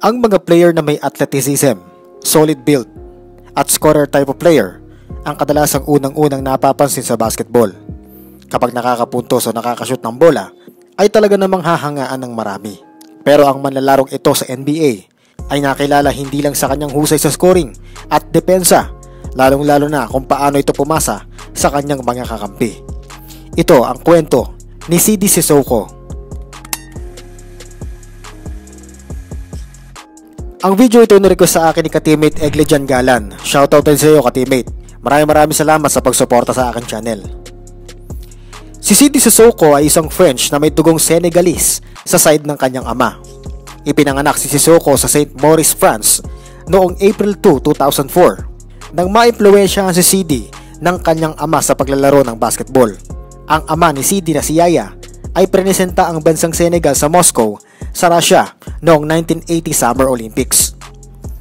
Ang mga player na may athleticism, solid build, at scorer type of player ang kadalasang unang-unang napapansin sa basketball. Kapag nakakapuntos o nakakashoot ng bola, ay talaga namang hahangaan ng marami. Pero ang manlalarong ito sa NBA ay nakilala hindi lang sa kanyang husay sa scoring at depensa, lalong-lalo na kung paano ito pumasa sa kanyang mga kakampi. Ito ang kwento ni CD Sissoko. Ang video ito nirequest sa akin ni ka-teammate Eglejan Galan. Shoutout din sa iyo, ka-teammate. Maraming salamat sa pagsuporta sa aking channel. Si CD Sissoko ay isang French na may dugong Senegalese sa side ng kanyang ama. Ipinanganak si Sissoko sa St. Maurice, France noong April 2, 2004 nang maimpluwensyahan si CD ng kanyang ama sa paglalaro ng basketball. Ang ama ni CD na si Yaya ay prenesenta ang bansang Senegal sa Moscow sa Russia noong 1980 Summer Olympics.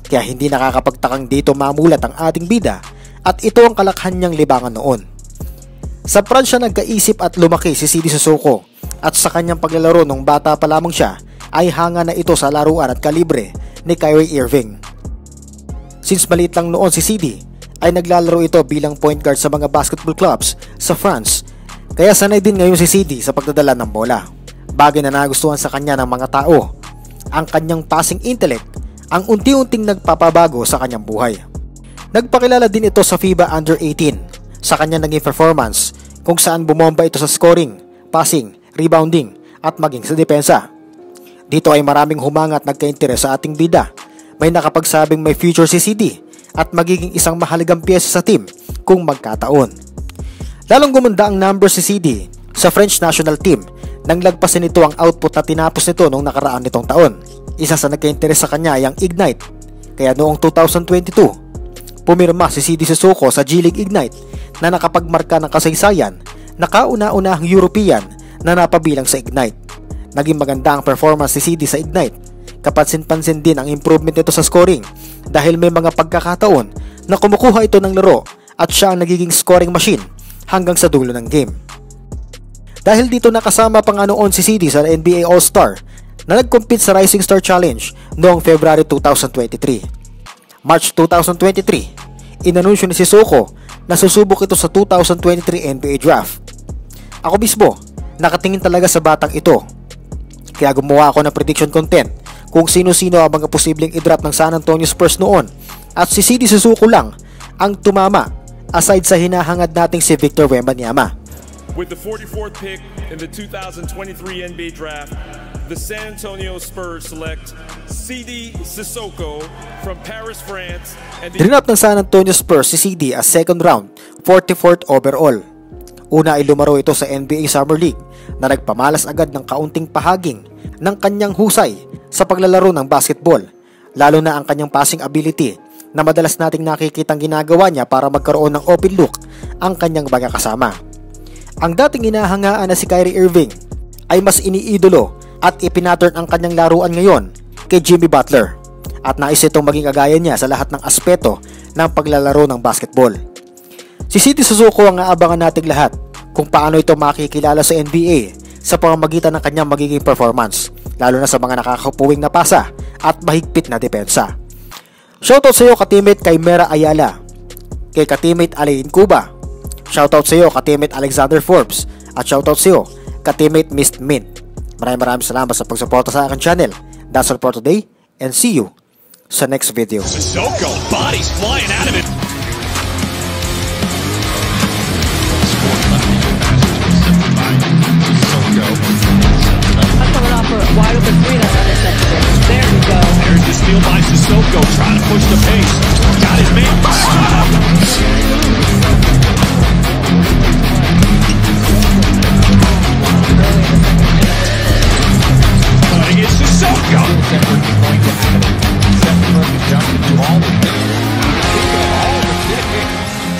Kaya hindi nakakapagtakang dito mamulat ang ating bida at ito ang kalakhan niyang libangan noon. Sa Pransya nagkaisip at lumaki si CD Sissoko at sa kanyang paglalaro nung bata pa lamang siya ay hanga na ito sa laruan at kalibre ni Kyrie Irving. Since maliit lang noon si CD ay naglalaro ito bilang point guard sa mga basketball clubs sa France, kaya sanay din ngayon si CD sa pagdadala ng bola. Bagay na nagustuhan sa kanya ng mga tao, ang kanyang passing intellect ang unti-unting nagpapabago sa kanyang buhay. Nagpakilala din ito sa FIBA Under-18 sa kanyang naging performance kung saan bumomba ito sa scoring, passing, rebounding at maging sa depensa. Dito ay maraming humanga at nagka-interes sa ating bida. May nakapagsabing may future si CD at magiging isang mahalagang piyesa sa team kung magkataon. Lalong gumanda ang numbers si CD sa French national team nang lagpasin nito ang output na tinapos nito noong nakaraan nitong taon. Isa sa nagka-interes sa kanya ay ang Ignite. Kaya noong 2022, pumirma si CD Sissoko sa G League Ignite na nakapagmarka ng kasaysayan na kauna-unahang European na napabilang sa Ignite. Naging maganda ang performance ni CD sa Ignite. Kapansin-pansin din ang improvement nito sa scoring dahil may mga pagkakataon na kumukuha ito ng laro at siya ang nagiging scoring machine hanggang sa dulo ng game. Dahil dito nakasama pa nga noon si CD sa NBA All-Star na nag-compete sa Rising Star Challenge noong February 2023. March 2023, inanunsyo ni Sissoko na susubok ito sa 2023 NBA Draft. Ako mismo, nakatingin talaga sa batang ito. Kaya gumawa ako ng prediction content kung sino-sino ang mga posibleng i-draft ng San Antonio Spurs noon at si CD Sissoko lang ang tumama aside sa hinahangad nating si Victor Wembanyama. With the 44th pick in the 2023 NBA Draft, the San Antonio Spurs select CD Sissoko from Paris, France. Drinap ng San Antonio Spurs si CD as second round, 44th overall. Una ay lumaro ito sa NBA Summer League na nagpamalas agad ng kaunting pahaging ng kanyang husay sa paglalaro ng basketball, lalo na ang kanyang passing ability na madalas nating nakikitang ginagawa niya para magkaroon ng open look ang kanyang mga kasama. Ang dating inahangaan na si Kyrie Irving ay mas iniidolo at ipinattern ang kanyang laruan ngayon kay Jimmy Butler at nais itong maging kagaya niya sa lahat ng aspeto ng paglalaro ng basketball. Si CD Sissoko ang aabangan nating lahat kung paano ito makikilala sa NBA sa pamamagitan ng kanyang magiging performance, lalo na sa mga nakakapuwing na pasa at mahigpit na depensa. Shoutout sa iyo ka-teammate kay Mera Ayala, kay ka-teammate Alain Cuba, shoutout sa iyo ka-teammate Alexander Forbes, at shoutout sa iyo ka-teammate Mist Mint. Maraming salamat sa pagsuporta sa aking channel. That's all for today and see you sa next video. Sissoko, bodies flying out of it. Wide open three, that's unintentional. There we go. There's the steal by Sissoko, trying to push the pace. Got his man. It's Sissoko.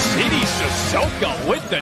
CD Sissoko with the